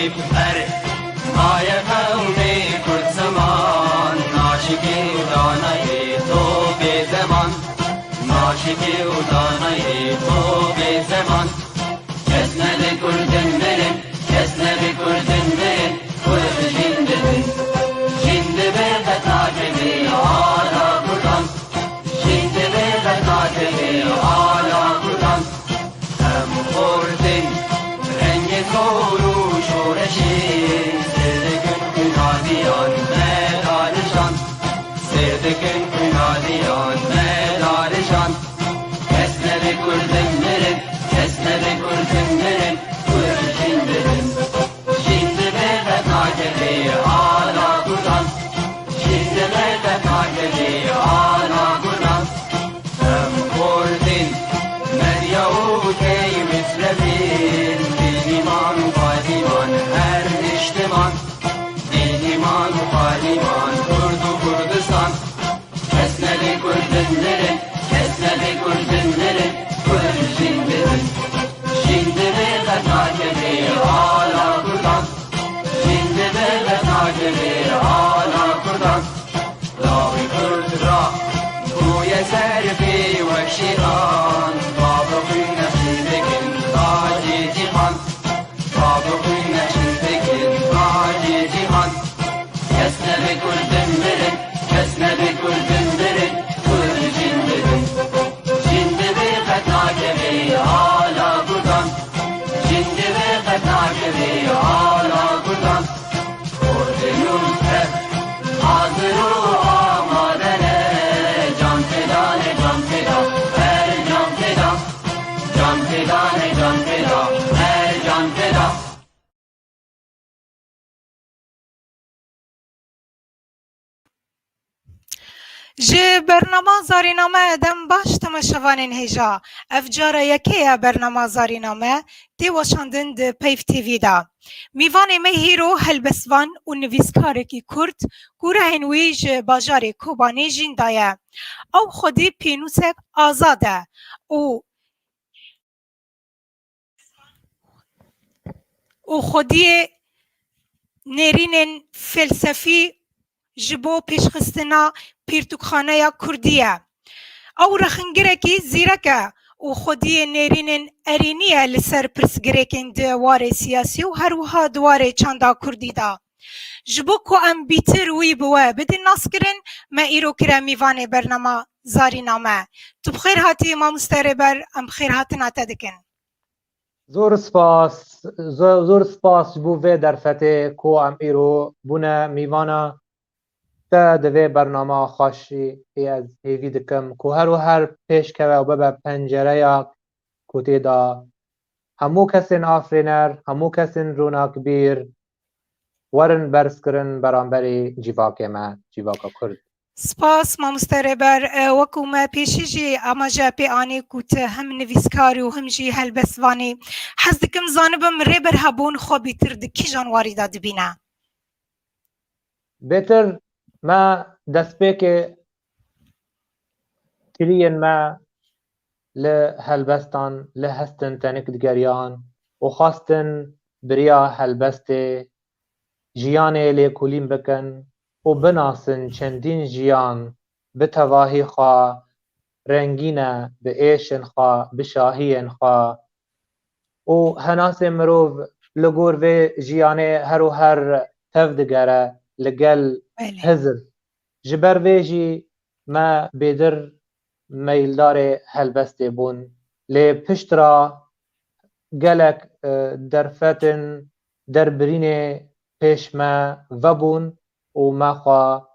پر مای قوم کرد زمان ناشکی و دانه تو به زمان ناشکی و دانه تو به زمان کس نده کردن برن کس نده کردن برن کرد جندن جند به قطعه به آلا کردن جند به قطعه به آلا کردن هم خوردن رنگ کورو شورشی سردکن کنادیان مدارشان سردکن کنادیان مدارشان کس نده کردن برن کس نده کردن برن کرد جندن جند به قطعه به آلا کردن جند به قطعه به آلا کردن هم خوردن مریا و کی مصرفین دیمان و قادیمان هر اجتماع دیمان و قادیمان کرد و کردستان کس نده کردن برن کس نده کردن برن کرد جندن جند به قطعه به آلا کردن جند به قطعه به آلا کردن لاغی کرد را گوی سرفی و شیطان بابروی نشید کن تاج جهان بابروی نشید کن تاج جهان کس نده کردن برن کس نده کردن برن کرد جندن جند به قطعه به آلا کردن جند به قطعه به آلا کردن کردنون که حاضر و آمادنه جان فدانه جان فدا هر جان فدا جان فدانه جان فدا هر جان فدا جه برنامه زارینامه دم باش تماشاوانین هجا افجاره یکیه برنامه زارینامه دی وشاندن ده پیف تیوی دا میوان مهیرو هلبسوان و نویسکارکی کرد گوره هنوی جه باجار کوبانی جیندایه او خودی پینوسک آزاده او خودی نرین فلسفی جبو پیشخستنا پیرتوکخانه یا کردیه او رخنگرکی زیرکه و خودی نرین ارینیه لسر پرسگرکن دواره سیاسی و هر وها دواره چاندا کردی دا جبو کو ام بیتر وی بوه بدین ناس کرن ما ایرو کرا میوان برنامه زاری نامه تو بخیر هاتی ما مستربر ام بخیر هاتنا تدکن زور سپاس بو و درفته کو ام ایرو بونه میوانا تا دوی برنامه خاشی از هیوی دکم کو هر و هر پیش که و ببه پنجره یا کوتی دا همو کسین آفرینر همو کسین روناک بیر ورن برس کرن برانبری جیواک ما جیواک کرد سپاس ما مستربر وکو ما پیشی جی اما جا پی آنی کوت هم نویسکاری و هم جی هلبسوانی حز دکم زانبم ریبر هبون خوابی تر دکی جانواری دا دبینه بهتر ما دست که کلین ما لهلبستان لهستن تنک دگریان و خواستن بریا هلبست جیان لیکولین بکن و بناسن چندین جیان به تواهی خواه رنگینه به ایشن خواه به شاهین خواه و هناس مروف لگور و جیانه هر و هر تفدگره لگل هزر جبر ویجی ما بیدر میلدار هلبسته بون لی پشت را گلک درفتن دربرین پیش ما وبون و ما خوا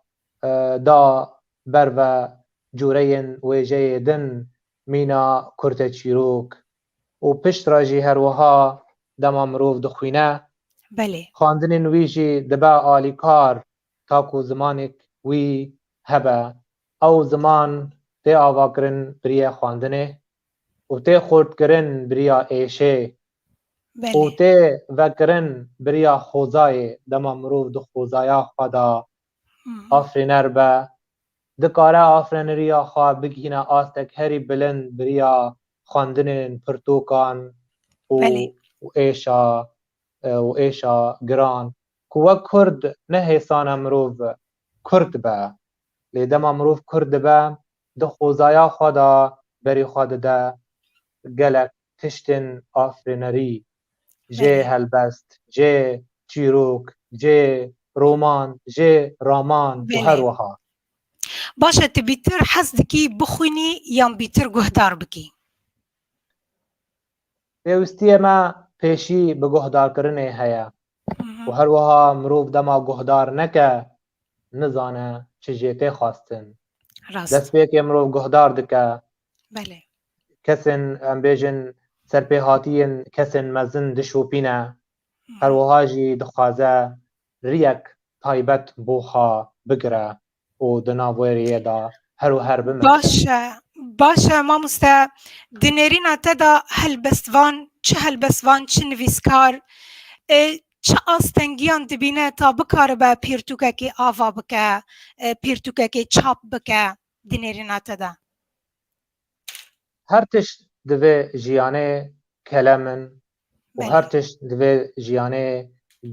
دا بر و جورین ویجه دن مینا کرت چیروک و پشت را جی هروها دما مروف دخوینه بله خواندن نویجی دبا آلی کار تاکو زمانک وی هبه او زمان تی آوا کرن بریا خواندنه و تی خورد کرن بریا ایشه و تی وکرن بریا خوزای دما مروف دو خوزایا خدا آفرینر به دکاره آفرینریا خواه بگینا آستک هری بلند بریا خواندن پرتوکان و ایشا و ایشا گران که وک کرد نه حیسان مروف کرد با لیدم مروف کرد با ده خوزایا خدا بری خود ده گلک تشتن آفرینری جه هلبست جه چیروک جه رومان جه رامان و هر وها باشه تی بیتر حز دکی بخوینی یا بیتر گهدار بکی؟ پێویستیە ما پێشی بە گۆهدارکردنێ هەیە و هەروەها مرۆڤ دەما گۆهدار نەکە نزانە چ ژێتێ خواستن دەست پێکێ مرۆڤ گۆهدار دکە کەسن ئەم بێژن سەرپێهاتیین کەسن مەزن دشوپینە هەروەهاژی دخوازە ریەک تایبەت بۆخوا بگرە و دناوێریەدا هەرو هەر بمە باشه مامۆستا دنێرینا تەدا هەلبەستوان چ هەلبەستوان چ نویسکار چ ئاستەنگیان دبینە تا بکارە بە پیرتوکێکی ئاوا بکە پیرتوکێکی چاپ بکە دنێرینا تەدا هەر تشت divê jiyanê kelemin û her tişt divê jiyanê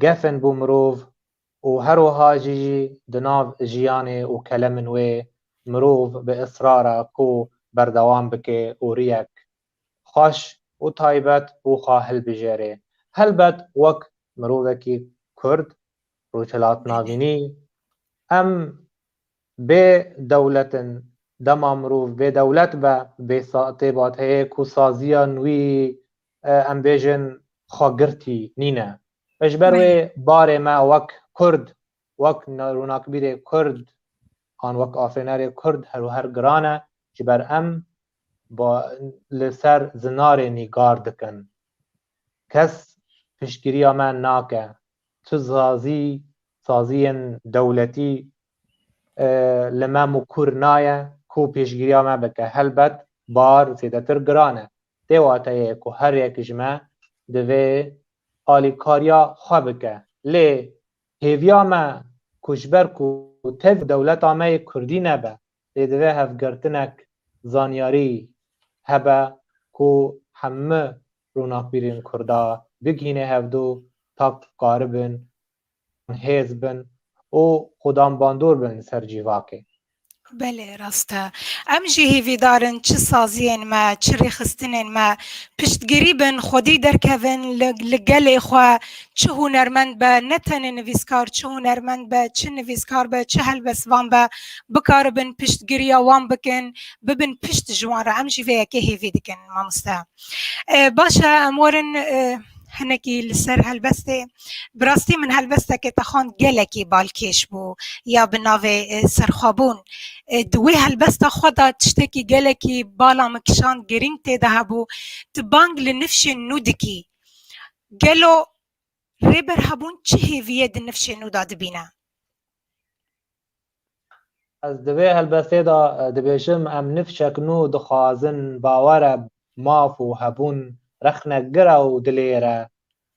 gefin bû mirov û herwiha jî di nav jiyanê û kelemin wê mirov bi israra ku berdewam bike û riyek xweş û taybet bû xwe hilbijêre helbet wek mirovekî Kurd rûçelatnavînî em bê dewletin dema mirov bê dewlet be bê têbat heye ku saziya nûî em bêjin xwegirtî nîne ji ber wê barê me wek Kurd wek rûnakbîrê Kurd an wek afrênerê Kurd herûher giran e ji ber em li ser zinarê nîgar dikin kes piştgiriya me nake tu saziyên dewletî li me û kur naye ku pêşgiriya me bike helbet bar zêdetir giran e tê wateyê ku her yek ji me divê alîkariya xwe bike lê hêviya me ku ji ber ku tev dewleta me yê Kurdî nebe lê divê hevgirtinek zanyarî hebe ku hemû rûnakbîrên Kurda bigihîne hevdû ta qaribin hêz bin û xudan bandor bin ser cîvakê بله راسته ام جی هیویدارن چه سازیین ما چه ریخستنین ما پشتگیری بن خودی درکوین لگل خوا چه هنرمند به نتن نویسکار چه هنرمند به چه نویسکار به چه هلبسوان به بکار بن پشتگیری وان بکن ببن پشت جوان را ام جی وی اکی هیوی دکن مامستا باشه امورن هنکی لسر هلبسته براستی من هلبسته که تخان گلکی بالکش بو یا بناوه سرخابون دوی هلبسته خدا تشتکی گلکی بالا مکشان گرینگ تیده بو تبانگ لنفش نودکی گلو ریبر هبون چه هیویه ده نفش نودا دبینه از دوی هلبسته دا دبیشم ام نفشک نو دخوازن باوره ماف و هبون رخنه گره و دلیره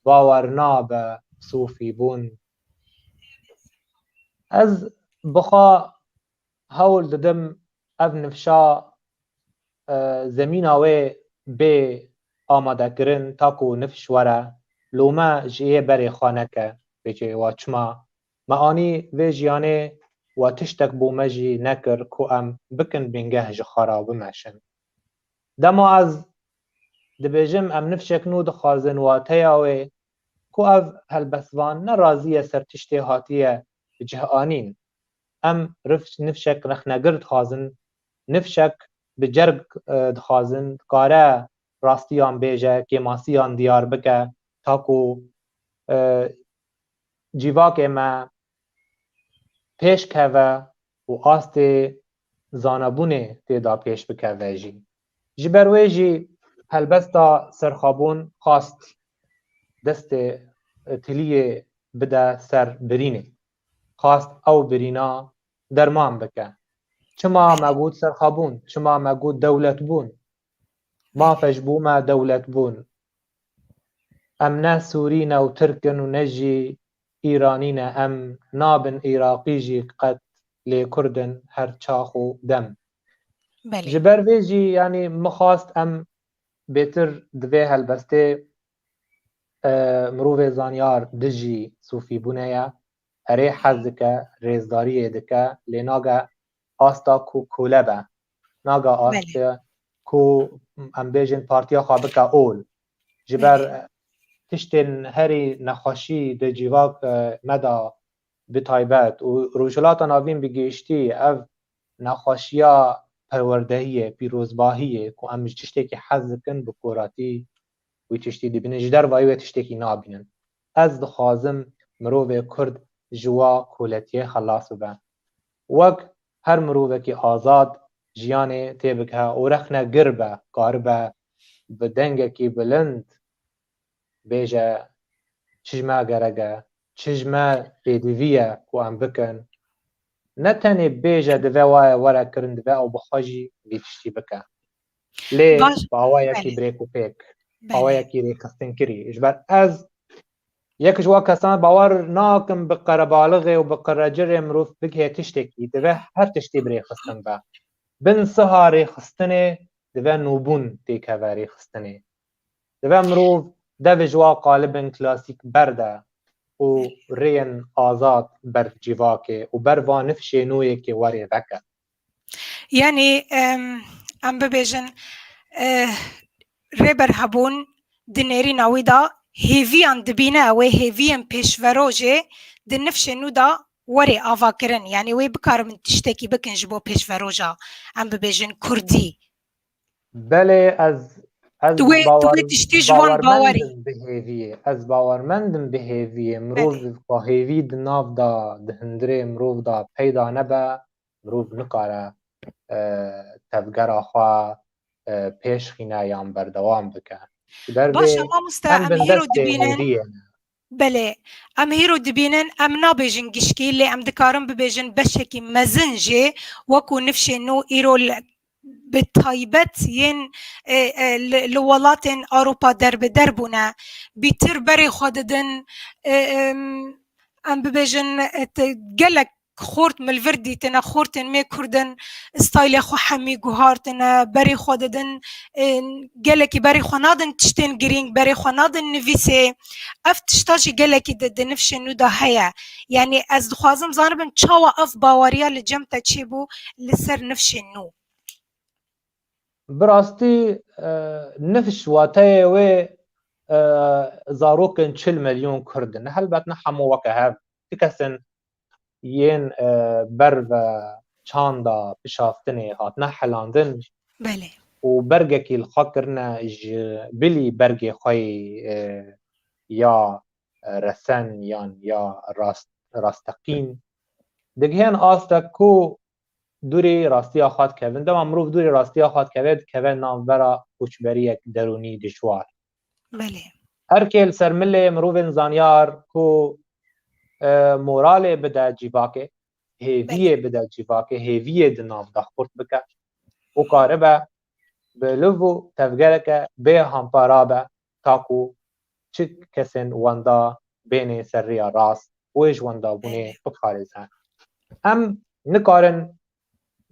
باورنا به صوفی بون از بخوا هول ددم اف نفشا زمین آوه بی آماده کرن تاکو نفش وره لومه جیه بری خانه که بچه واچما معانی و جیانه و تشتک بومجی نکر کو ام بکن بینگه جخارا بمشن دما از دبیجم ام نفشک نو دخوازن و تیاوه کو اف هلبسوان نرازیه سر تشتی هاتیه جهانین ام نفشک رخنگرد خوازن نفشک بجرگ دخوازن کاره راستیان بیجه کماسیان دیار بکه تاکو جیواک ما پیش که و آست زانبونه تیدا پیش بکه جی جبروی جی هلبستا سرخابون خواست دست تلیه بده سر برینه خواست او برینا درمان بکه چما مگود سرخابون چما مگود دولت بون ما فجبو ما دولت بون ام نه سورین و ترکن و نجی ایرانین ام نابن ایراقی جی قد لی کردن هر چاخ و دم جبر ویجی یعنی مخواست ام بهتر دوی هلبسته مرۆڤێ زانیار دژی سوفی بوونەیە ئەرێ حەز دکە رێزداریە دکە لێ ناگە ئاستا کو کولە بە ناگە ئاستە کو ئەم بێژن پارتیا خوا بکە ئۆل ji ber tiştên herî nexweşî di civak me da bi taybet û rojhilata navîn bi gêştî ev nexweşiya perwerdehiyê pîrozbahiyê ku em ji tiştekî hez dikin bi koratî wî tiştî dibînin ji dervayî wê tiştekî nabînin ez dixwazim mirovê Kurd ji wa koletiyê xelas bibe wek her mirovekî azad jiyanê tê bike û rexne gir be karibe bi dengekî bilind bêje çijme gerek e çijme pêdivî ye ku em bikin ne tenê bêje dive waye were kirin dive ew bixwe jî vî tiştî bike lê bi awayekî birêk û pêk awayekî rêxistinkerî ji ber ez yek ji wa kesan bawer nakim bi qerebaliğê û bi qerecirê mirov bike tiştekî dive her tiştî birêxistin be bin siha rêxistinê dive nûbûn têkeve rêxistinê dive mirov devê ji wa qalibin klasîk berde û rêyên azad ber civakê û ber va nifşê nûyekê werê veke yani em bibêjin rêberhebûn di nêrîna wî da hêviyan dibîne ew ê hêviyên pêşverojê di nifşê nû da werê avakirin yani wê bikarin tiştekî bikin ji bo pêşveroja em bibêjin Kurdî belê ez tiştî ji wan bawerî bihêviyê ez bawermendim bihêviyê mirov xwe hêvî di nav da di hindirê mirov da peyda nebe mirov nikare tevgera xwe pêşxîne yan berdewam bike baş mamoste em hîro dibînin belê em hîro dibînin em nabêjin gişkî lê em dikarin bibêjin beşekî mezin jê wekû nifşê nû îro bi taybet yên li welatên Awropa derbeder bûne bîtir berê xwe didin em bibêjin gelek xort milvir dîtine xortên mê Kurdin staylê xwe hemî guhartine berê xwe didin gelekî berê xwe nadin tiştên girîng berê xwe nadin nivîsê ev tişta jî gelekî di nifşên nû da heye yani ez dixwazim zanibim çawa ev baweriya li cem te çêbû li ser nifşên nû birastî nifş wateyê wê zarokên 40 milyon Kurdin helbet ne hemû weke hev ti kesin yên ber ve çanda pişaftinê hatine helandin û bergekî li xwe kirine ji bilî bergê xwe ya resen yan ya rasteqîn digihên astek ku dûrê rastiya xwe dikevin dema mirov dûrê rastiya xwe dikeve dikeve navbera koçberiyek derûnî dijwar erkê li ser milê mirovên zanyar ku moralê bide civakê hêviyê bide civakê hêviyê di nav da xurt bike û karibe bi liv û tevgereke bê hampara be taku çi kesên wenda bênê ser rêya rast wê ji wendabûnê biparêze em nikarin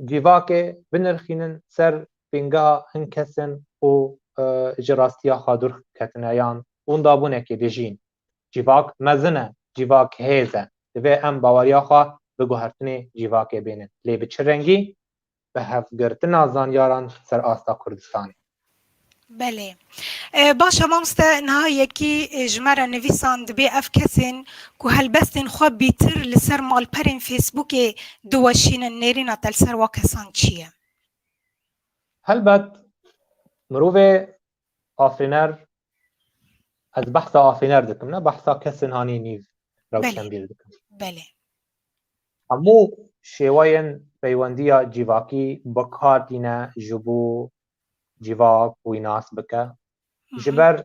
civakê binirxînin ser pêngeha hin kesin û ji rastiya xwe dûr ketine yan wendabûnekê dijîn civak mezin e civak hêz e divê em baweriya xwe bi guhertinê civakê bênin lê bi çi rengî bi hevgirtina zanyaran ser asta Kurdistanê belê baş mamoste nihayekî ji me re nivîsan dibê ev kesên ku helbestên xwe bîtir li ser malperên Facebookê diweşînin nêrîna te li ser wa kesan çi ye helbet mirovê afrîner ez behsa afrîner dikim ne behsa kesên hanî nîv rewşenbîr dikim belê hemû şêwayên peywendiya civakî bikardîne ji bo civak wî nas bike ji ber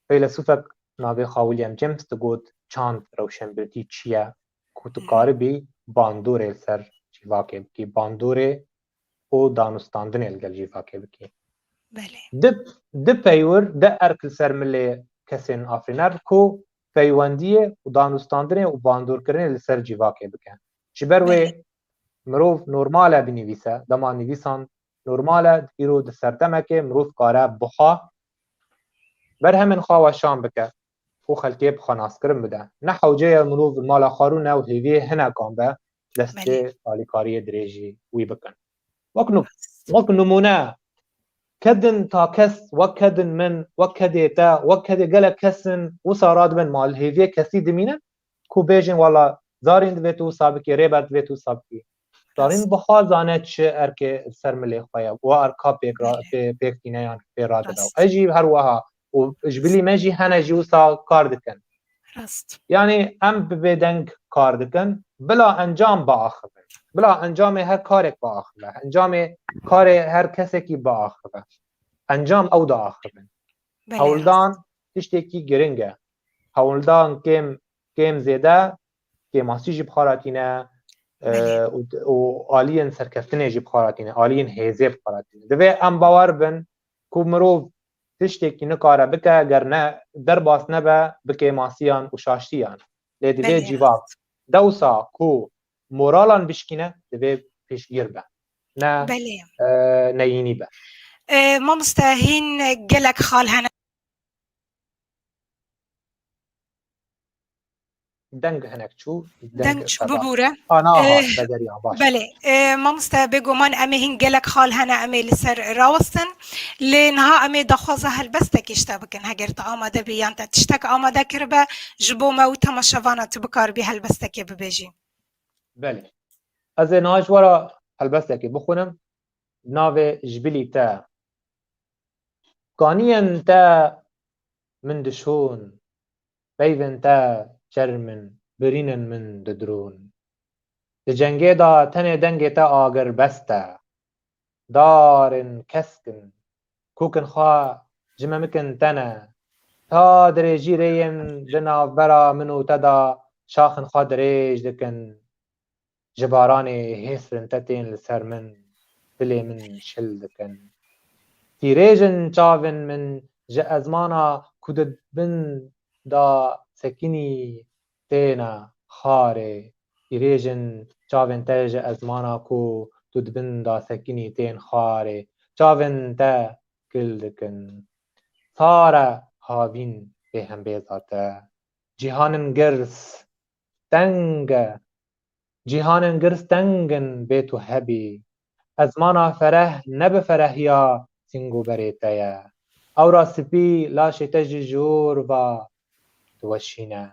feylesûfek navê xwe William James digot çand rewşenbirtî çi ye ku tu karibî bandorê ser civakê bikî bandorê û danûstandinê li gel civakê bikî di peywir de erk li ser milê kesên afrîner ku peywendiyê û danûstandinê û bandorkirinê li ser civakê bike ji ber wê mirov normal e binivîse dema nivîsan normal e îro di ser demekê mirov kare bixa berhemên xwe weşan bike خو خلکی بخناس کرن بده نه حوجه مروف مالا خارونه و هیوی هنه کام به دسته آلیکاری دریجی وی بکن وک نمونه كدن تا كس وكدن من وكدي تا وكدي قال كسن وصاراد من مال هيفي كسي دمينه كو بيجن والله زارين دويتو سابقي ريبرت دويتو سابقي زارين بخار زانت ش اركي سرملي خويا واركا بيك تينيان في راد داو اجي هروها وجبلي ماجي هنا جي وصا كاردكن يعني ام بدنك كاردكن بلا انجام باخر بلا انجام هر کارک با آخره انجام کار هر کسی کی با آخره انجام او دا آخره هولدان تشتکی گرنگه هولدان کم زیده که ماسی جی بخاراتینه و آلین سرکفتنه جی بخاراتینه آلین هیزه بخاراتینه دوی ام باور بن که مروف تشتکی نکاره بکه گر نه در باس نبه بکه ماسیان و شاشتیان لیدوی جیواب دوسا کو مورالان بشكينه دبي بيشگير به نه نيني به ما مستهين قلك خال هنا دنگ هنك شو دنگ شو ببوره انا بدريان باش بله ما مستبگو من امه هين قلك خال هنا امه لسر راوستن لنها امه دخوازه هلبسته كشتا بكن هگر تا آماده بيان تا تشتك آماده کربه جبو موتا مشوانه تبكار بي هلبسته که ببيجي بله از ناش ورا هلبسته که بخونم ناو جبلی تا قانین تا من دشون بیون تا چرمن برینن من ددرون دجنگه دا تن دنگه تا آگر بسته دارن کسکن کوکن خواه جممکن تنه تا دریجی ریم دناو برا منو تدا شاخن خواه دریج دکن جباراني هيسرن تتين لسر من دلي من شل دكن تيريجن چاون من جا ازمانا كودد بن دا سكيني تينا خاري تيريجن چاون تا جا ازمانا كو دود بن دا سكيني تين خاري چاون تا كل دكن صار هاوين بهم بيزاتا جهانن گرس تنگ جیهانن گرس تنگن بیتو هبی ازمانا فرح نب فرحیا سنگو بریتایا او را سپی لاشه تجی جور و توشینه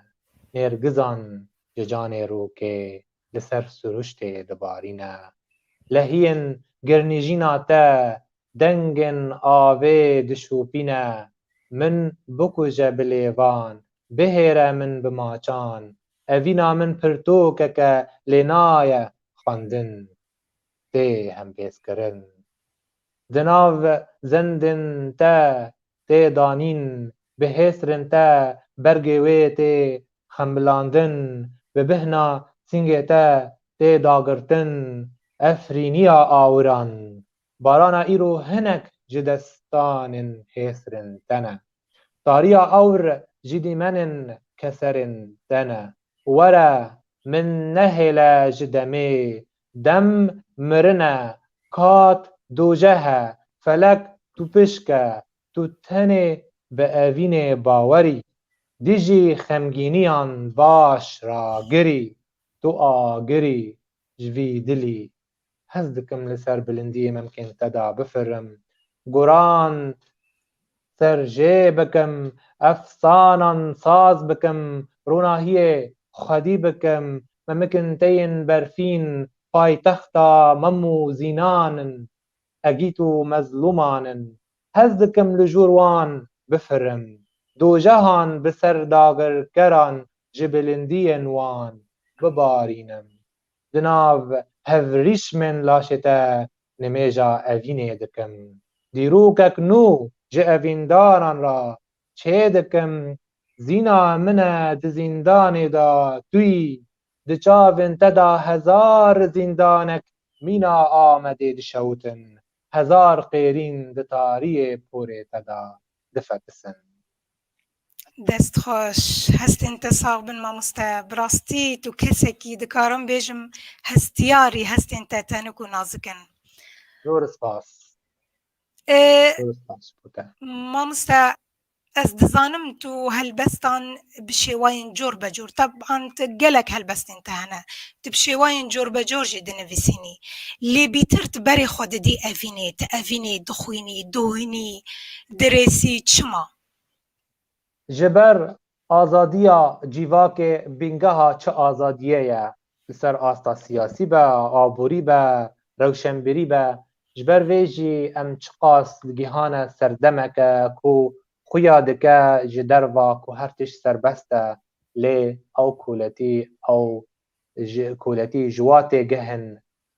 نرگزان ججان روکه لسر سرشت دبارینه لهین گرنیجینا تا دنگن آوه دشوپینه من بکوجه بلیوان بهره من بماچان اوینا من پرتوکه لنای خواندن تی هم بیس کرن دناو زندن تا تی دانین به هسرن تا برگوی تی خمبلاندن به بهنا سنگ تا تی داگرتن افرینیا آوران بارانا ایرو هنک جدستانن هسرن تنه تاریا اور جدی منن کسرن تنه ورا من نهل جدمي دم مرنا كات دوجها فلك تبشكا تتني بأوين باوري ديجي خمگينيان باش را گري تو آگري جوي دلي هزدكم لسر بلندي ممكن تدا بفرم قران سر جي بكم افسانا صاز بكم رونا هي خدي بكم ممكن تين برفين باي تختا ممو زينان اجيتو مظلومان هزكم لجوروان بفرم دو جهان بسر داغر كران جبلندين وان ببارينم دناو هفريش من لاشتا نميجا اوينه دكم ديروكك نو جاوين داران را چه دكم زینا منه د زندان دا توی د چاون تدا هزار زندانک مینا آمده دشوتن هزار قیرین د تاری پوره تدا دفتسن دست خوش هست انتصاب بن ما مستبراستی تو کسی که دکارم بیجم هستیاری هست انت تنکو نازکن جور سپاس ما از دزانم تو هلبستان بشێوایین جۆر بە جۆر طبعاً gelek helbestên te hene tu bi şêwayên cor be cor jî dinivîsînî lê bîtir tu berê xwe didî evînê tu evînê dixwînî dohînî dirêsî çima ji ber azadiya cîvakê bîngeha çi azadiye ye li ser asta siyasî be, aborî be, rewşenbirî be ji ber vê jî em çi qas li gihane serdemeke ku xuya dike ji derva ku her tişt serbest e lê ew kuletî ew ji kuletî ji wa têgihên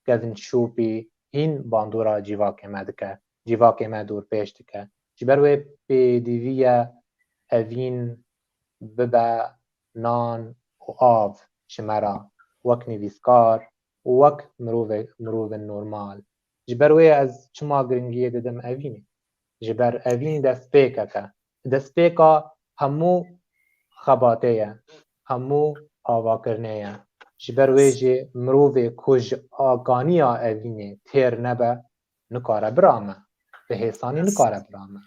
kevin şûpî hîn bandora cîvakê me dike cîvakê me dûrpêş dike ji ber wê pêdivî ye evîn bibe nan û av ji me re wek nivîskar û wek mirovên normal ji ber wê ez çima giringiyê didim evînê ji ber evîn destpêkek e destpêka hemû xebatê ye hemû avakirinê ye ji ber wê jî mirovê ku ji aganiya evînê têr nebe nikare birame bi hêsanî nikare birame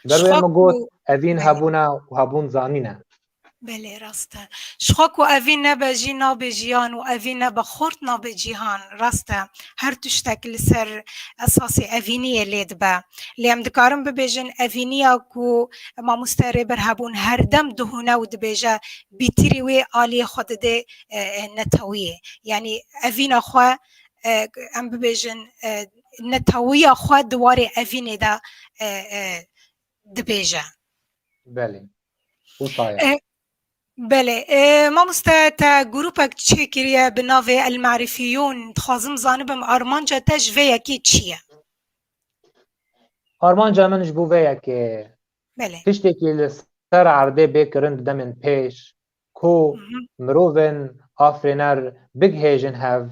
ji ber wê min got evîn hebûne û hebûn zanîne belê rast e ji xwe ku evîn nebe jî nabê jiyan û evîn nebe xort nabê cîhan rast e her tiştek li ser esasê evîniyê lê dibe lê em dikarin bibêjin evîniya ku mamoste rêber hebûn her dem dihûne û dibêje bîtirî wê aliyê xwe didê netewiyê yanî evîna xwe em bibêjin netewiya xwe di warê evînê de dibêje belê wisa ye بله مامۆستا te grûpek çêkiriye bi navê El Marîfîyûn dixwazim zanibim armanca te ji vê yekê çi ye armanca min ji bo vê yekê belê tiştekî li ser erdê bêkirin di demên pêş ku mirovên afrêner bigihêjin hev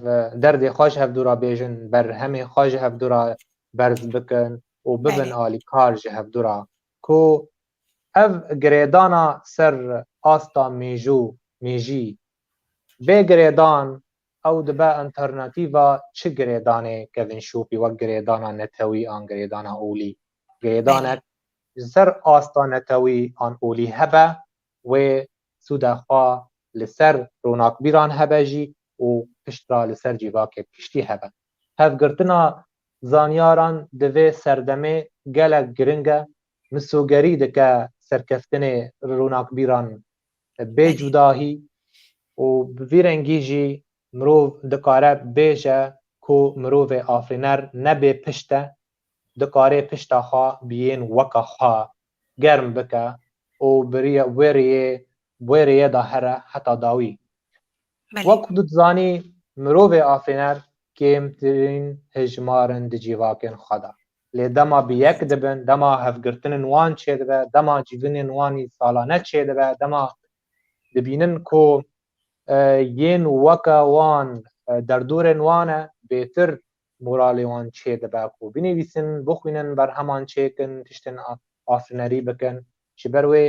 derdê xwe ji hevdûra bêjin berhemê xwe ji hevdûra berz bikin û bibin alîkar ji hevdûra ku ev girêdana ser asta mêjî bê girêdan ew dibe alternatîva çi girêdanê kevin şûpî wek girêdana netewî an girêdana olî girêdanek ji ser asta netewî an olî hebe wê sûda xwe li ser ronaqbîran hebe jî û piştra li ser cîvakê piştî hebe hevgirtina zanyaran di vê serdemê gelek giring e misûgerî dike serkeftinê ronaqbîran bê cudahî û bi vî rengî jî mirov dikare bêje ku mirovê afrîner nebê pişt e dikare pişta xwe biyên weka xwe germ bike û wê rêyê de here heta dawî wek tu dizanî mirovê afrîner kêmtirîn hejmarin di cîvakên xwe de lê dema bi yek dibin dema hevgirtinên wan çêdibe dema cîvinên wanî salane çêdibe dema dibînin ku yên weka wan derdorên wan e bêtir moralê wan çêdibe ku binivîsin bixwînin berheman çêkin tiştên afrînerî bikin ji ber wê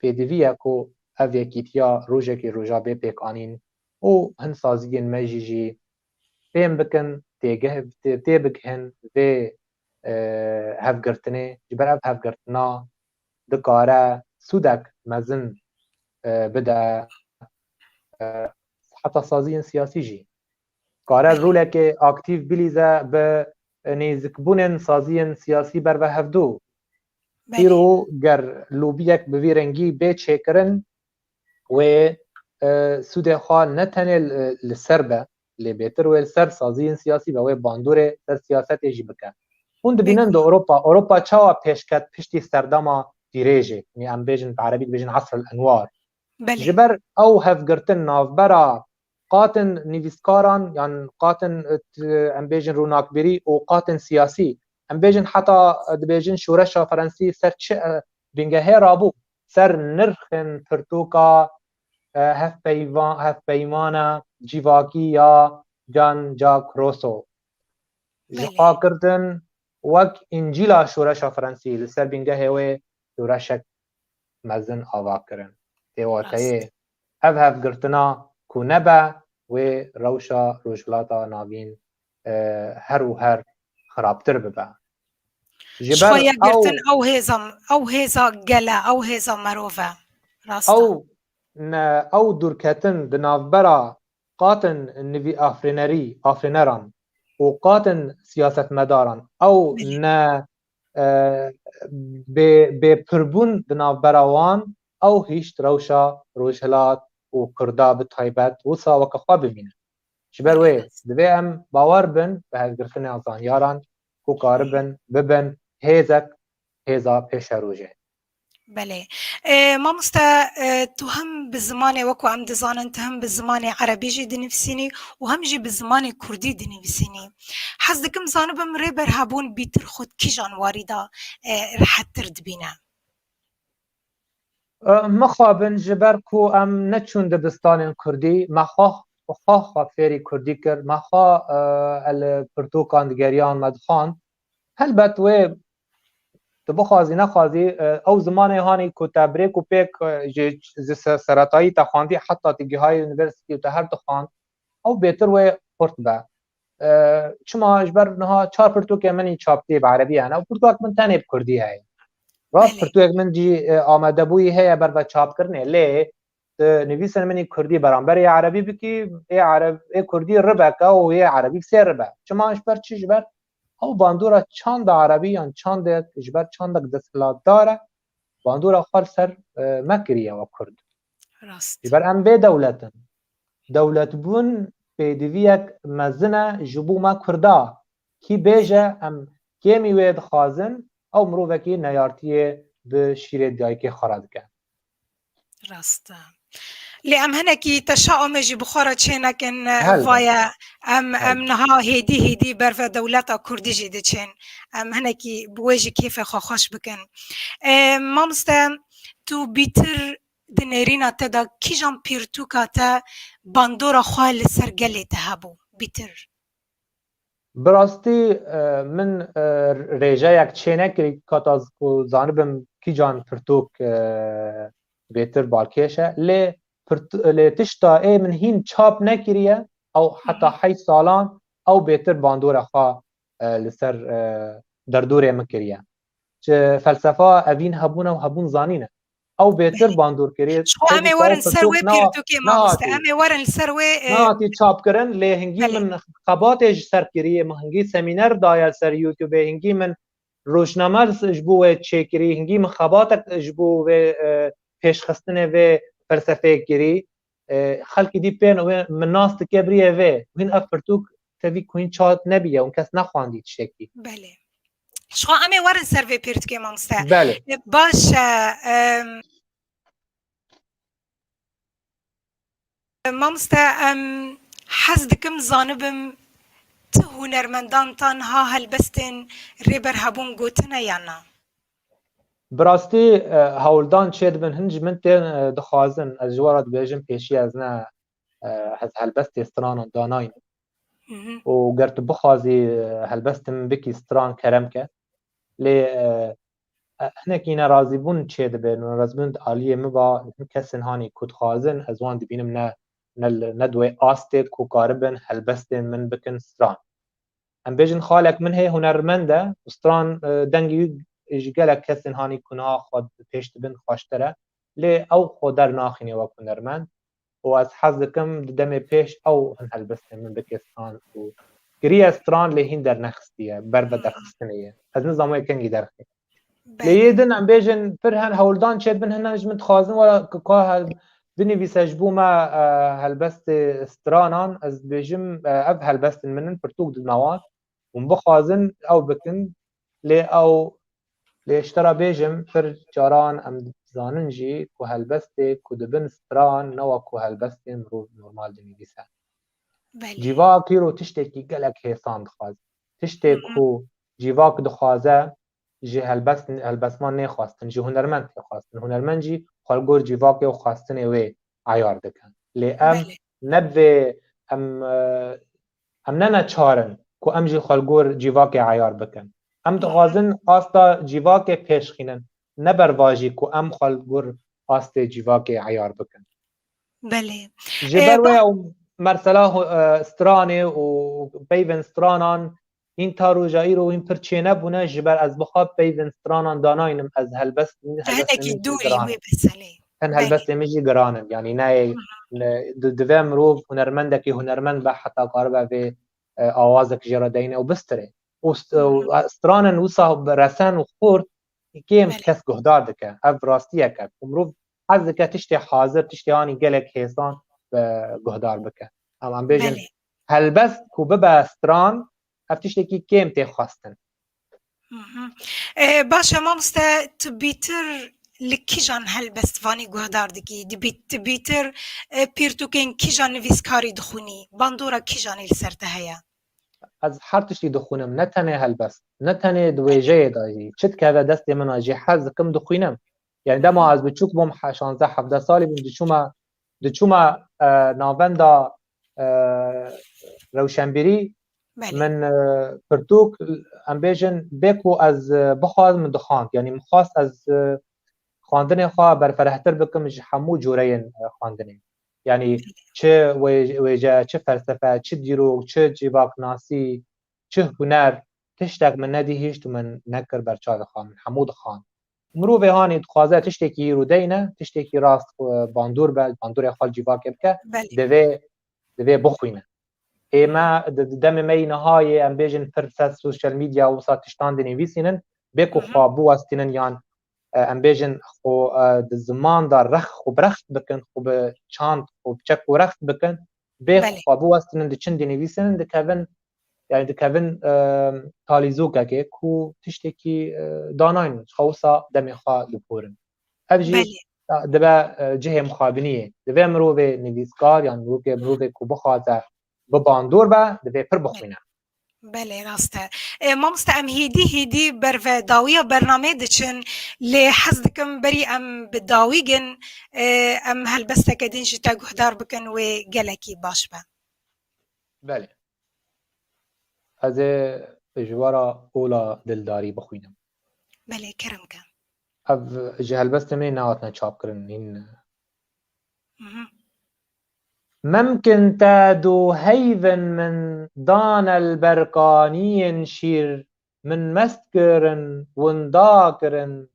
pêdivî ye ku ev yekîtiya rojekê rojavê pêk anîn û hin saziyên me jî fêm bikin tê bigihin vê hevgirtinê ji ber ev hevgirtina dikare sûdek mezin bide heta saziyên siyasî jî kare rolekê aktiv bilîze bi nêzikbûnên saziyên siyasî ber ve hevdû îro ger lobiyek bi vî rengî bê çêkirin wê sûdê xwe ne tenê li ser be lê bêtir wê li ser saziyên siyasî be wê bandorê ser siyasetê jî bike hûn dibînin di Ewropa çawa pêşket piştî serdema dîrêjê em bêjin bi erebî dibêjin asrul enwar ji ber ew hevgirtin navbera qatin nivîskaran yan qatin em bêjin ronaqbirî û qatin siyasî em bêjin heta dibêjin şoreşa Frensî ser çi bingehê rabû ser nirxên pirtûka hevpeymana cîvakî ya Jean-Jacques Rousseau ji xwakirdin wek încîla şoreşa Frensî li ser bingehê wê şoreşek mezin ava kirin têwateyê ev hevgirtina ku nebe wê rewşa rojhilata navîn her û her xirabtir bibe جبر شخويا قرتن او هيزا قلا او هيزا مروفا راستا او دورکتن دنافبرا قاتن نوی آفرینران و قاتن سیاست مداران او نه به پربون دنافبرا وان او هیچ روشا روشهلات و کردا به تایبت و ساوک خواه ببینه جبر وی دوی ام باور بن به هزگرتن ازانیاران کو کاربن ببن هیزا پیش روژه بله مامستا تو هم بزمان وكو ام دزانن هم بزمان عربي جي دنفسيني وهم جي بزمان كردي دنفسيني حزدكم زانبم ريبر هابون بيتر خود كي جانواري دا رح ترد بينا مخابن جبر کو ام نچون دبستان کردی مخواه فێری کوردی کرد مەخوا پرتوکان دگەریان مەدخان هەلبەت وێ tu bixwazî nexwazî ew zimanê hanî ku te birêk û pêk ji seretayî te xwandî heta tî gihayê universitî û te her dixwand ew bêtir wê xurt be çima ji ber niha çar pirtûkê min î çaptî bi erebî hene û pirtûkek min tenê bi kurdî heye rast pirtûkek min cî amedebûyî heye ber ve çapkirinê lê nivîsên min î kurdî beramberê erebî bikî ê kurdî ribeke û ê erebî sê ribe çima ji ber çi ji ber ew bandora çanda erebî yan çandek ji ber çandek desthilatdar e bandora xwe ser mekiriye we kurd ji ber em bê dewletin dewletbûn pêdiviyek mezin e ji bo me kurda kî bêje em kêmî wê dixwazin ew mirovekî neyartiyê bi şîrê dayîkê xwe re dike rast لي ام هنكي تشاؤم جي بخارة تشينكن فايا ام نها هيدي برفا دولتا كردي جي دچين ام هنكي بواجي كيف خوش بكن مامستا تو بيتر دنيرينا تدا كيجان بيرتوكا تا باندورا خوال سرگلي تهابو بيتر براستی من رێژەیەک چێنەکری کاتاز و زانبم کیجان پرتوک بێتر بالکێشە لێ تشتا ئێ من هین چاپ نەکریە ئەو حتا حی ساڵان ئەو بێتر باندۆرە خوا لەسەر دەردۆرێ مکریە فەلسەفا ئەڤین هەبوونە و هەبوون زانینە ئەو بێتر باندۆرکرێت ئەمێ وەرن سەر وێ پێرتوکێ مامۆستا ئەمێ وەرن سەر وێ ناتی چاپکردن لێ هەنگی من خەباتێژ سەرکریە هەنگی سەمینەر دایە سەر یوتیوبێ هەنگی من ڕۆژنامە ji bo wê çêkirî hingî min xebatek ji bo wê pêşxistinê vê felsefeyê kirî xelkî dî pên wê min nas dike birîye vê hîn ev pirtûk tevî ku hîn çat nebiye û kes nexwandî tiştekî شخوا ئەمێ وەرن سەر vê pêrtûkê مامۆستا باشە مامۆستا ئەم حەز dikim zanibim ti hunermendantan ha helbestên rêber hebûn gotine yan na bi rastî hewldan çê dibin hin ji min tên dixwazin ez ji we re dibêjim pêşî ez ne ez helbestê stranan danayîm û ger tu bixwazî helbestê min bikî stran kerem ke lê hinekî nerazîbûn çê dibe nerazîbûn aliyê min va kesên hanî ku dixwazin ez wan dibînim ne wê astê ku karibin helbestên min bikin stran em bêjin xalek min hê hunermend e stran dengî ji gelek kesên hanî ku niha xwe pêş dibin xweştir e lê ew xwe dernaxîne wek hunermend û ez hez dikim di demê pêş ew hin helbestên min bike stran û kiriye stran lê hîn dernexistiye ber ve derxistinê ye ez nizam wê kengî derxî lê yê din em bêjin pir hin hewldan çê dibin hinan ji min dixwazin ka binivîse ji bo me helbestê stranan ez dibêjim ev helbestên min in pirtûk di mewan û bixwazin ew bikin lê ew lê ji te re bêjim pir caran em dizanin jî ku helbestê ku dibin stran ne wek ku helbestên mirov normal dinivîse cîvak îro tiştekî gelek hêsan dixwaze tiştê ku cîvak dixwaze ji helbestman nêxwastin ji hunermend têxwastin hunermend jî xwelgor cîvakê û xwastinê wê eyar dikin lê em nebê em ne neçarin ku em jî xwelgor cîvakê eyar bikin em dixwazin asta cîvakê pêşxînin ne bervajî ku em xwelgor astê cîvakê eyar bikin ji ber wê ew mersela stranê û peyvên stranan این تاروجایی رو این پرچینه بونه جبر از بخواب پیوند سترانان داناینم از هلبست جهدکی دوری گرانم وی بساله هن هلبست میجی گرانم يعني نه دوه مروف هنرمندکی هنرمند به حتی کار به آوازك جرا دینه و بستره و سترانن و صاحب رسن و خورد کیم کس گهدار دکه اف راستیه که مروف حز که تشتی حاضر تشتی آنی گلک حیثان گهدار بکه اما بیجن هلبست کو ببه ستران اف تشتی که کیم تی خواستن باشه ما بیتر لکی جان هلبست وانی گهدار دکی بیتر پیرتوکین کی جان نویسکاری دخونی باندورا کی جان السرته هیا از هر تشتی دخونم نتنه هلبست نتنه دویجه دایی چت که دست من آجی حز کم دخونم يعني ده ما از بچوک بوم 16 17 سالی بوم دچوما ناوندا روشنبیری من پرتوک ام بیژن بکو از بخواز من دخاند يعني مخواست از خواندن خواه برفرهتر بکم همو جورین خواندنی يعني چه ویجه چه فلسفه چه دیروگ چه جیواک ناسی چه هنر تشتک من ندیهیش تو من نکر برچاو خواه من همو دخاند مرو به هانی خوازه تشتکی رو دینه تشتکی راست باندور باندور خال جیواک بکه دوی بخوینه ایما دم می نهای ام بیژن فرصت سوشال میدیا و ساتشتان دنیویسینن بکو خوابو استینن یان ام بیژن خو زمان دار رخ خو برخت بکن خو به چاند خو چک و رخت بکن بکو خوابو استینن دچن دنیویسینن دکوین يعني دكافن تاليزوكا كي كو تشتكي داناين خوصا دمي خا لبورن ابجي دبا جهه مخابنيه دبا مروه نویسکار يعني مروه كو بخاطه بباندور با دبا پر بخوينه بله راسته ما مستعم هيدي برف داوية برنامج دچن لحز دكم بري ام بداويجن ام هلبسته كدين جتا گهدار بكن و گلكي باش با بله از جوارا اولا دلداری بخوینم بله کرم کن اف جهل بست من نواتنا چاپ کرن این ممكن تادو هيفن من دان البرقاني شير من مستكرن ونداكرن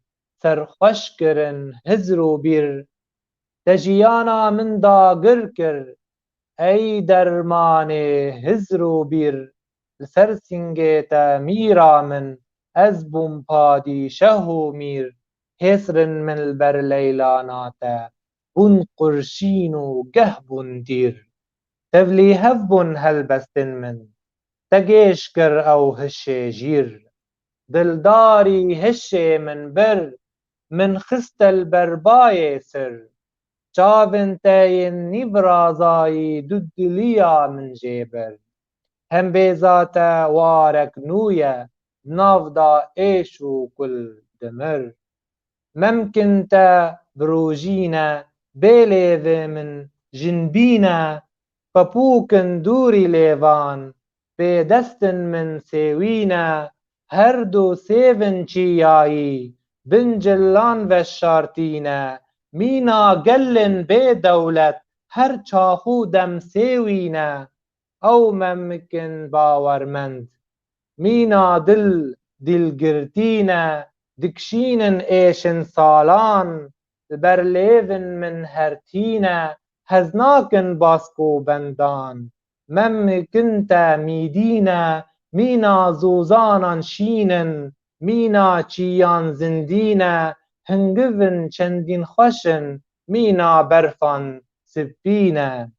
سرخشكرن هزرو بير تجيانا من داقركر اي درماني هزرو بير سرسنگتا میرا من از بوم پادی شهو میر حسرن من البر لیلاناتا بون قرشین و گه بون دیر تفلی هف بون هلبستن من تگیش کر او هشه جیر دلداری هشه من بر من خست البربای سر چاون تاین نیبرازایی دودلیا من جیبر هم بذات وارك نويا نافضا ايشو كل دمر ممكن تا بروجينا بيليذ من جنبينا فبوكن دوري ليفان بدستن من سيوينا هردو سيفن چياي بنجلان وشارتينا مينا قلن بدولت هر چاخو دم سيوينا او ممكن باورمند مينا دلگرتينا دكشينن ايشن سالان برليفن من هرتينا هزناكن باسكو بندان ممكن تا ميدينا مينا زوزانان شينن مينا چيان زندينا هنگفن چندين خوشن مينا برفان سبينا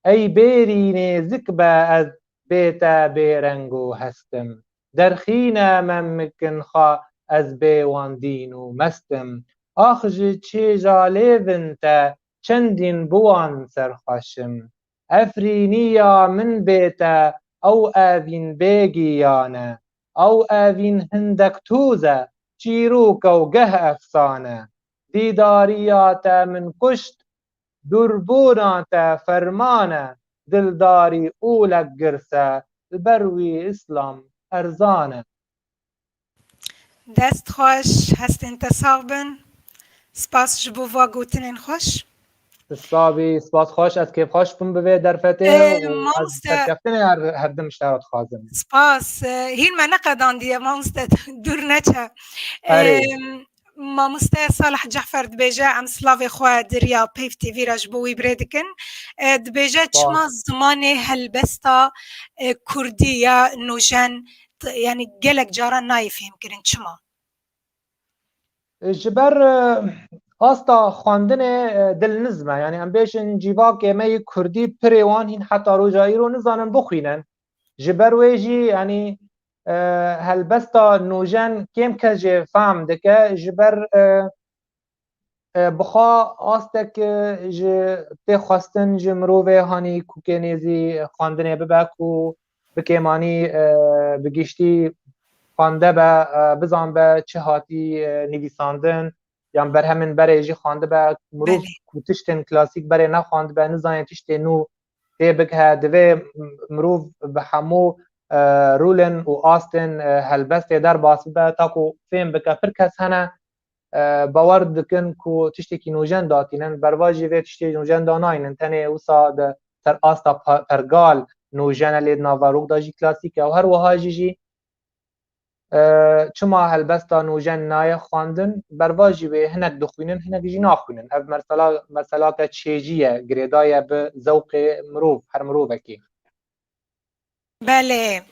ای بیرینه زکبه از بیتا بیرنگو هستم درخینه ممکن خواه از بیواندینو مستم آخج چه جالبن تا چندین بوان سرخوشم افرینیا من بیتا او اوین بیگیانه او اوین هندک توزه چیروک و گه افسانه دیداریاتا من کشت دربوناتا فرمانه دلداری اولک گرسه بروی اسلام ارزانه دست خوش هست انتصاب بن سپاس جبو و گوتنین خوش الصابي سپاس خوش از کیف خوش بم به درفته و از مامۆستا سرکفتن هر دم اشتهات خازم سپاس هین ما نەقەداندیە مامۆستا دوور نەچە آره مامۆستا ساڵح جەحفەر دبێژە ئەم سلاوێ خوا دەریا پێیف تیڤیرە ji بۆ wî birê dikin dibêje çima zimanê helbesta Kurdî ya nûjen yanî gelek caran nayê fêmkirin çima جبر آستا خواندن دل نزمه یعنی ام بیشن جیواک می کردی پریوان هین حتی روجایی رو نزانن بخوینن جبر ویجی یعنی هلبستا نوجن کم که جه فهم دکه جبر بخوا آستا که جه تی خواستن جه مروه هانی کوکنیزی خواندنه ببکو بکیمانی بگیشتی خوانده به بزن به چه هاتی نویساندن یا بر همین برای جی خوانده به مروف کوتشتن کلاسیک برای نخوانده به نزانه تشتی نو تی بگه دوی مروف به همو رولن و آستن هلبسته در باس به تاکو فهم بکه پر کس هنه باور دکن که تشتی که نوجن داتینن برواجی وی تشتی نوجن داناینن تنه اوسا سر آستا پرگال نوجن لید ناواروک دا جی کلاسیکه و هر وها جی چما هلبستا نوجن نای خواندن برواجی به هنک دخوینن هنک جی ناخوینن اف مثلا که چیجیه گریدای به ذوق مروف هر مروف اکی بله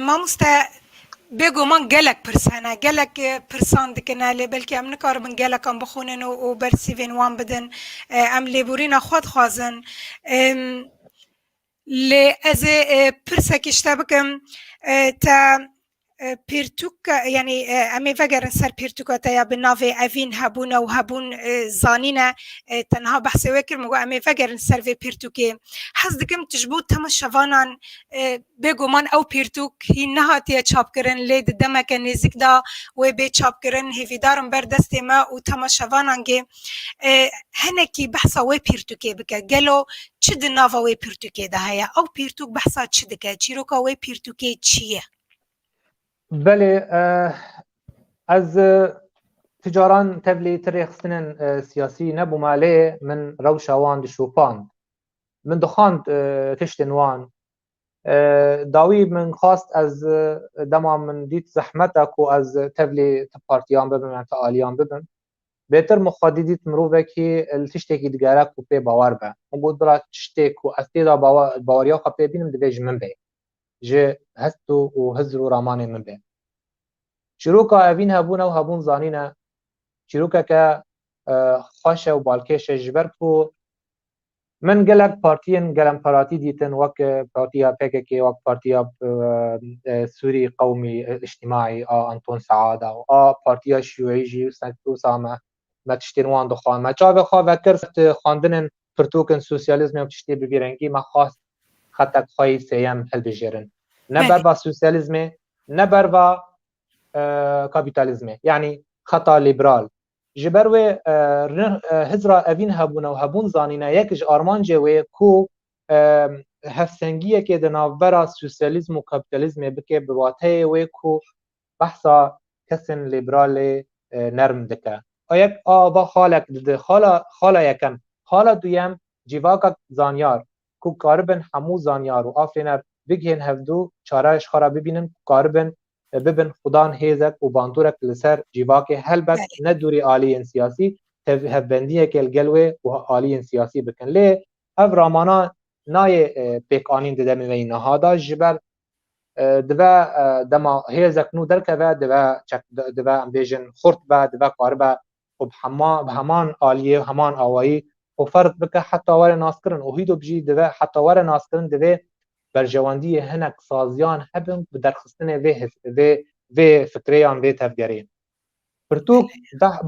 مامۆستا بێگو من gelek pirsane gelek pirsan dikine lê belkî em nikarin gelekan bixwînin û bersîvên wan bidin em lêborîna xwe dixwazin lê ez ê pirsekî ji te bikim te پێرتوک یعنی ئەمێ vegeren ser pîrtûka te ya bi navê evîn hebûne û hebûn zanîne tenha behsê wê kirim got em ê vegerin ser vê pîrtûkê hez dikim tu ji bo temaşevanan bêguman ew pîrtûk hîn nehatiye çapkirin lê di demeke nêzik da wê bê çapkirin hêvîdarin ber destê me û temaşevanan gê hinekî behsa wê pîrtûkê bike gelo çi di nava wê pîrtûkê de heye ew pîrtûk behsa çi dike çîroka wê pîrtûkê çi ye بله از تجاران تبلی تریخستن سیاسی نبوماله من روشوان دشوپان من دخاند تشتنوان داوی من خواست از دما من دیت زحمتک و از تبلی پارتیان ببن من فعالیان ببن بهتر مخادی دیت مروفه که تشتکی دگرک و پی باور به من بود برا تشتک و از تیدا باوریا خوا پی بینم دویج من به جه هستو و هزر و رامان من به چیروکا اوین هبونه و هبون زانینه چیروکا که خوشه و بالکشه جبر کو من گلک پارتین گلم پاراتی دیتن وک پارتیا PKK وک پارتیا سوری قومی اجتماعی انتون سعاده و پارتیا شیوعی جی و سامه ما تشتینوان دخوان ما چا بخوا وکر خواندن پرتوکن سوسیالیزم و تشتی ببیرنگی ما خواست خطک خواهی سیم هل بجرن نه بر با سوسیالیزم نه بر با کاپیتالیزم یعنی خطا لیبرال جبر و هزرا اوین هبونه و هبون زانینه یکش آرمان جوی کو هفسنگیه که دناورا سوسیالیزم و کاپیتالیزم بکه بواته و کو بحثا کسن لیبرال نرم دکه آیک آبا خالک دده خالا یکم خالا دویم جیواکا زانیار کو کاربن همو زانیار و آفرینر بگهن هفدو چارهش خارا ببینن کاربن ببن خدان هیزک و باندورک لسر جیواک هلبت ندوری آلی سیاسی هفبندیه که الگلوه و آلی سیاسی بکن لی او رامانا نای پیک آنین دده می نهادا جبر دوا دما هیزک نو درکه و دوا امبیجن خورد با دوا کاربا و همان آلیه همان آوایی و فرد بکه حتی وار ناسکرن و هیدو بجی دوا حتی وار ناسکرن دوا برجواندی هنک سازیان هبن بدرخستن و فکریان و تفگرین پرتوک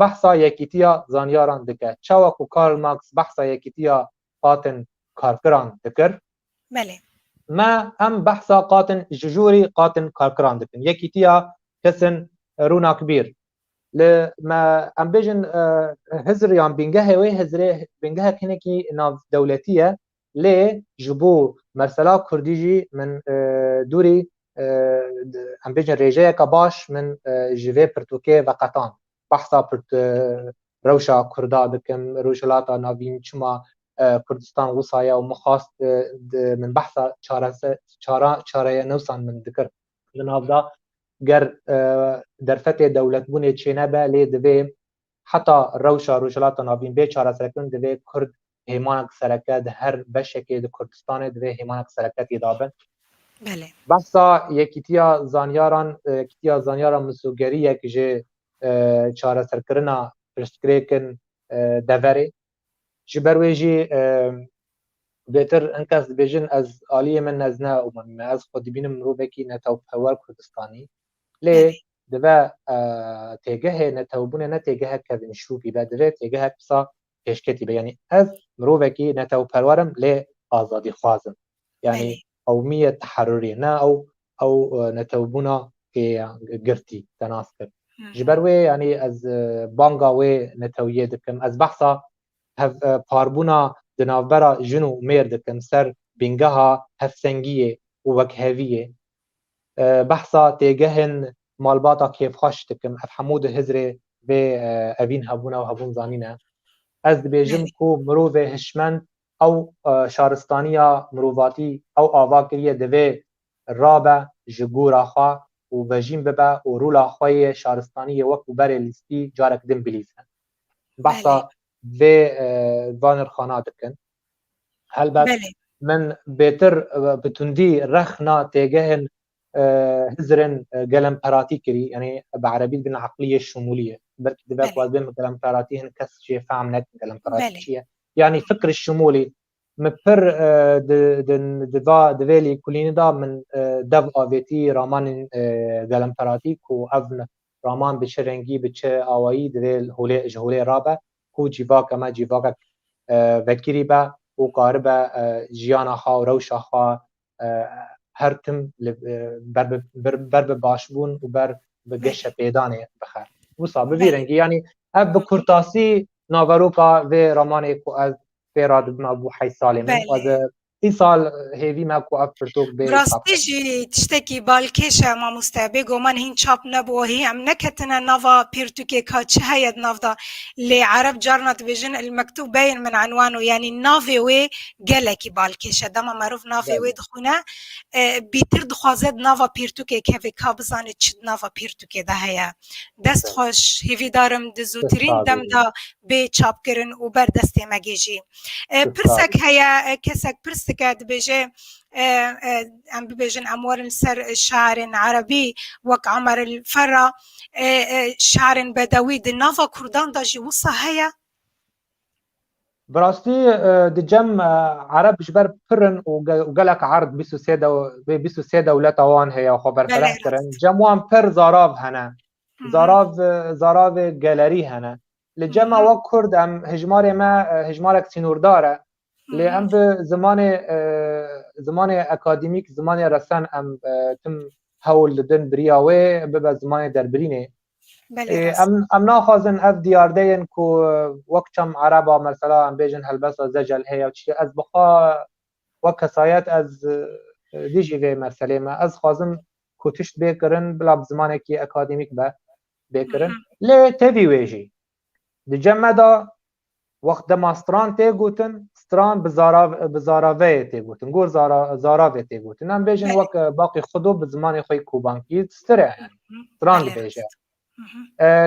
بحثا یکیتیا زانیاران دکه چاوک و کارل مارکس بحثا یکیتیا قاتن کارکران دکر بله ما هم بحثا قاتن ججوری قاتن کارکران دکن یکیتیا کسن رونا کبیر لما ام بيجن هزر يام بينجه وي هزر بينجه كنكي ناف دولتيه لي جبو مرسلا كرديجي من دوري ام بيجن ريجيه كباش من جيفي برتوكي وقطان بحثا روشا کردا دکم روشلاتا ناوین چما کردستان وصايا ومخاص من بحث چاره نوسان من ذكر لنهضا گر درفت دولت بونه چینه به لی دوی حتی روشلاتا ناوین به چاره سرکن دوی کرد هیمانک سرکت هر بشکی د کردستان دوی هیمانک سرکت یدابن. بله. بحثا یکیتیا زانیاران مسوگری یک جه چاره سرکرنا پرسکریکن دوره جبروی جی بهتر انکس بیجن از آلیه من نزنه و من از خود بینم رو بکی نتاو پوار کردستانی لی دوه تیگه نتاوبونه نه تیگه که مشروعی به دوه تیگه بسا پیشکتی به یعنی از مرو بکی نتاو پوارم لی آزادی خوازم یعنی قومیه تحرری نه او نتاوبونا که گرتی تناسب جبروی یعنی از بانگاوی نتاویه دکم از بحثا پاربونا دنابرا جنو میر دکم سر بینگها هفسنگیه و وکهویه بحثا تیگهن مالباتا کیف خوش دکم اف حمود هزره به اوین هبونا و هبون زانینه از بیجم کو مروه هشمند او شارستانیا مروواتی او آواکریه دوی رابه جگورا خواه و بجیم ببه و رولا خواه شارستانی وقت و بر لیستی جارک دم بلیزن بحثا و وانر خانه دکن هلبت من بهتر بتندی رخنا تیگهن هزرن قلم پراتی کری یعنی بعربی بین عقلیه شمولیه برکی دبا قوازبین قلم پراتی هن کس چیه فهم نت قلم پراتی چیه یعنی فکر الشمولي مبر دوالي كلين دا من دو آويتي رامان قلمپراتی كو افن رامان بچه رنگی بچه آوایی دوال هوله رابه كو جيواك اما جيواك وكيري با و قاربه جيانا خوا و روشا خوا هر تم بر باشبون و بر بگش پیدانه بخیر وصا بوی رنگی یعنی اب بکرتاسی ناوروکا و رامانه کو از پیراد بنا بو حی سالمه و از این سال هیوی ما کو اف پرتوک به راستی جی تشتکی بالکشه ما مستبگو من هین چاپ نبو هی هم نکتنا نوا پیرتوکی کا چه هید نافدا لی عرب جارنات بجن المكتوب باين من عنوانه يعني نافي وي گلکی بالکشه دما معروف نافي وي دخونه بیتر دخوازد نوا پیرتوکی که کا بزانه چه نوا پیرتوکی ده هيا دست خوش هیوی دارم دزوترین دم دا به چاپ کرن و بر دست مگیجی پرسک هيا كسك برسك بيجي ام بيجن امور سر شاعر عربي وك عمر الفرا شاعر بدوي دنافا كردان داجي وصا هيا براستي دجم عرب جبر فرن وقالك عرض بيسو سيدا ولا توان هيا خبر فرح كرن جموان پر زاراف هنا زاراف گالری هنا لجمع وك كرد ام هجمارك سينور داره لی ام به زمان اکادمیک زمان رسن ام تم حول دن بریاوه به زمان دربرینه ام ناخازن اف دیاردین کو وقتم عربا مثلا ام بیجن هلبس زجل هیا چی از بخا وکسایت از دیجی و مسئله ما از خازم کوتشت بکرن بلا زمانی که اکادمیک بکرن لی تیوی ویجی دی جمع دا وقت ماستران تی گوتن ستران بزاراوه تی گوتن گور زاراوه تی گوتن هم بیجن وقت باقی خودو بزمان خوی کوبانکی ستره ستران بیجه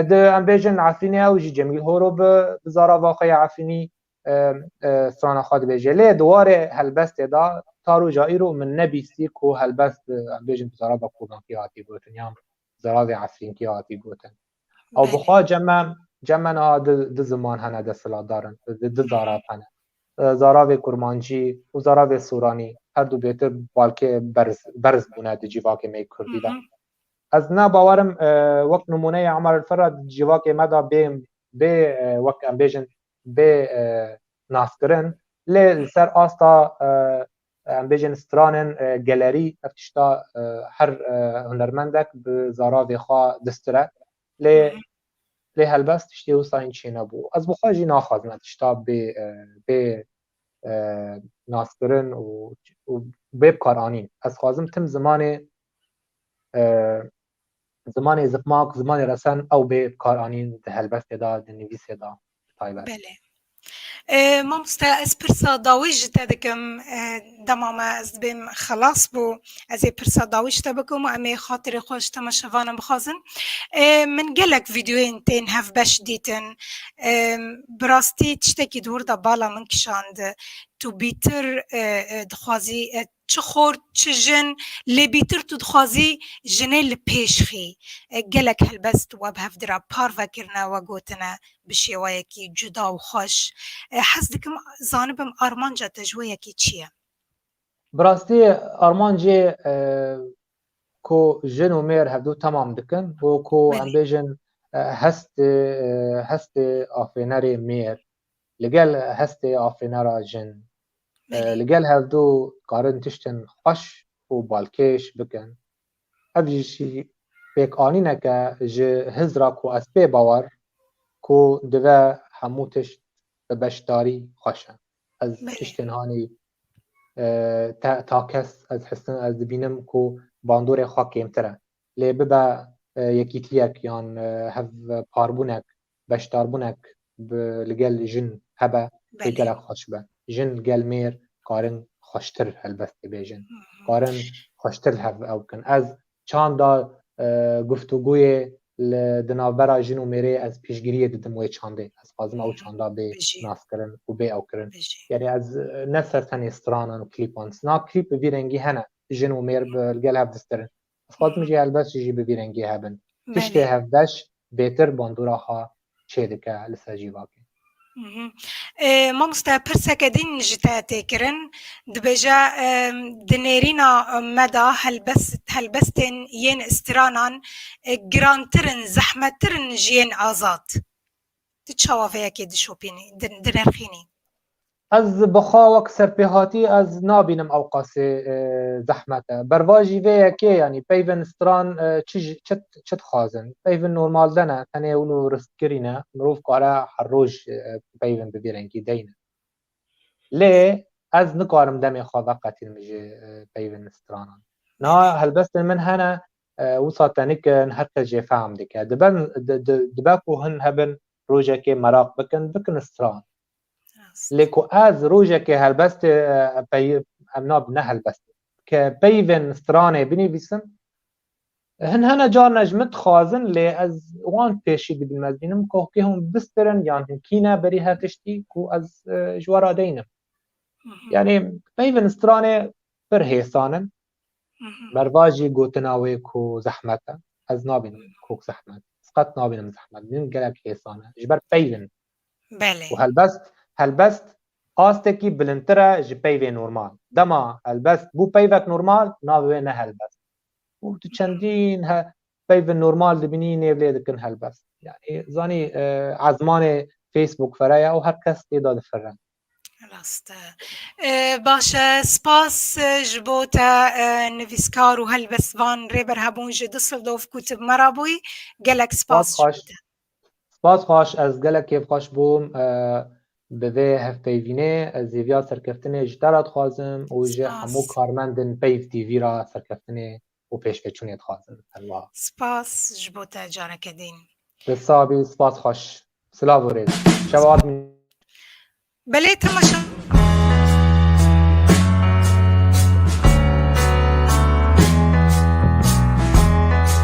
ده هم بیجن عفرینی او جی جمیل هورو بزاراوه خوی عفرینی ستران خواد بیجه لی دواره هلبست دا تارو جایی رو من نبیستی که هلبست هم بیجن بزاراوه کوبانکی آتی گوتن یا بزاراوه عفرینکی آتی گوتن او بخواه جمعنا د زمان هنه د سلا دارن د زاراف هنه زاراف کرمانجی و زاراف سورانی هر دو بیتر بالکه برز بونه د جیواک می کردی ده از نه باورم وقت نمونه عمر الفرد جیواک مدا به وقت امبیجن به ناسکرن لی سر آستا امبیجن سترانن گلری افتشتا هر هنرمندک به زاراف خواه دستره لی هلبست تشتی و ساین چی نبو از بخواجی ناخوازم تشتا به ناسکرن و به بکارانین از خوازم تم زمان زفماک زمان رسن او به بکارانین ده هلبست دا ده نویس دا تایبەت. بله. مامۆستا ئەس پرسا داوای ji te dikim dema me ez dibêm xelas bû ez ê pirsa dawî ji te bikim û em ê xatirê xwe ji temaşevanan bixwazin. Min gelek vîdyoyên tên hevbeş dîtin. Bi rastî tiştekî di hurda bala min kişandi. Tu bîtir dixwazî çi xort çi jin lê bîtir tu dixwazî jinê li pêş xî. Gelek helbest we bi hevdira parvekirine we gotine bi şêwayekî cuda û xweş. Hez dikim zanibim armanca te ji we yekî çi ye? Bi rastî armancê ku jin û mêr hevdû temam dikin û ku em bêjin hestê afênerê mêr li gel hestê afênera jin li gel hevdû karin tiştên xweş û balkêş bikin. Ev jî pêkanîneke ji hizra ku ez pê bawer ku dibe hemû tişt bi beşdarî xweş e. Ez tiştên hanî ta kes ez dibînim ku bandorê xwe kêmtir e. Lê bibe yekîtiyek yan hev parbûnek, beşdarbûnek li gel jin hebe pê gelek xweş be. Jin gel mêr karin xweştir helbest bêjin. Karin xweştir hev ew bikin. Ez çanda guftugûyê di navbera jin û mêrê ez pêşgiriyê didim wê çandê. Ez xwazim ew çanda bê naskirin û bê ew kirin. Yani ez ne ser tenê stranan û klîpan. Sina klîp bi vî rengî hene jin û mêr li gel hev distirin. Ez xwazim jî helbest jî bi vî rengî hebin. Tiştê hevbeş bêtir bandora xwe çê dike li ser cîvakê. Mamoste pirseke din ji te tê kirin dibêje di nêrîna me da helbestên yên stranan girantirin zehmettirin ji yên azad. Tu çawa vê yekê dişopînî dinirxînî? Ez bixwe wek serpêhatî ez nabînim ew qasê zehmet e. Berva jî vê yekê yanî peyvên stran çi dixwazin? Peyvên normal de ne, tenê hûn û ristkirî ne, mirov dikare her roj peyvên bi vî rengî deyne. Lê ez nikarim demê xwe veqetînim ji peyvên stranan. Niha helbestên min hene wisa te nikin her kes jê fehm dike. Dibe ku hin hebin rojekê meraq bikin stran. Lê ku ez rojekê helbestê em nabin ne helbestê ke peyvên stranê binivîsim hin hene carna ji min dixwazin lê ez wan pêşî dibînim ez bînim ku hokê hûn bistirin yan hinkîne berî her tiştî ku ez ji we re deynim. Yani peyvên stranê pir hêsanin. Berva jî gotina wê ku zehmet e. Ez nabînim ku zehmet. Ez qet nabînim zehmet. Bînim gelek hêsan e ji ber peyvên. û helbest astekî bilindtir e ji peyvê normal. Dema helbest bû peyvek normal navê wê ne helbest. û tu çendîn peyvên normal dibînî nêvlê dikin helbest. Yani zanî ezmanê Facebook fere ye û her kes têda difire. Rast e. Baş e. Spas ji bo te nivîskar û helbestvan rêber hebûn ji Düsseldorf ku tu me re bûyî gelek spas ji bo te. Spas xweş ez gelek kêfxweş bûm bi vê hevpeyvînê ez zêviya serkeftinê ji te re dixwazim û ji hemû karmendên Peyv TV ra serkeftinê û pêşveçûnê dixwazim. Spas ji bo te careke din. Bi sabî spas xweş. Silav û rêz. Şevat min. Belê temaşa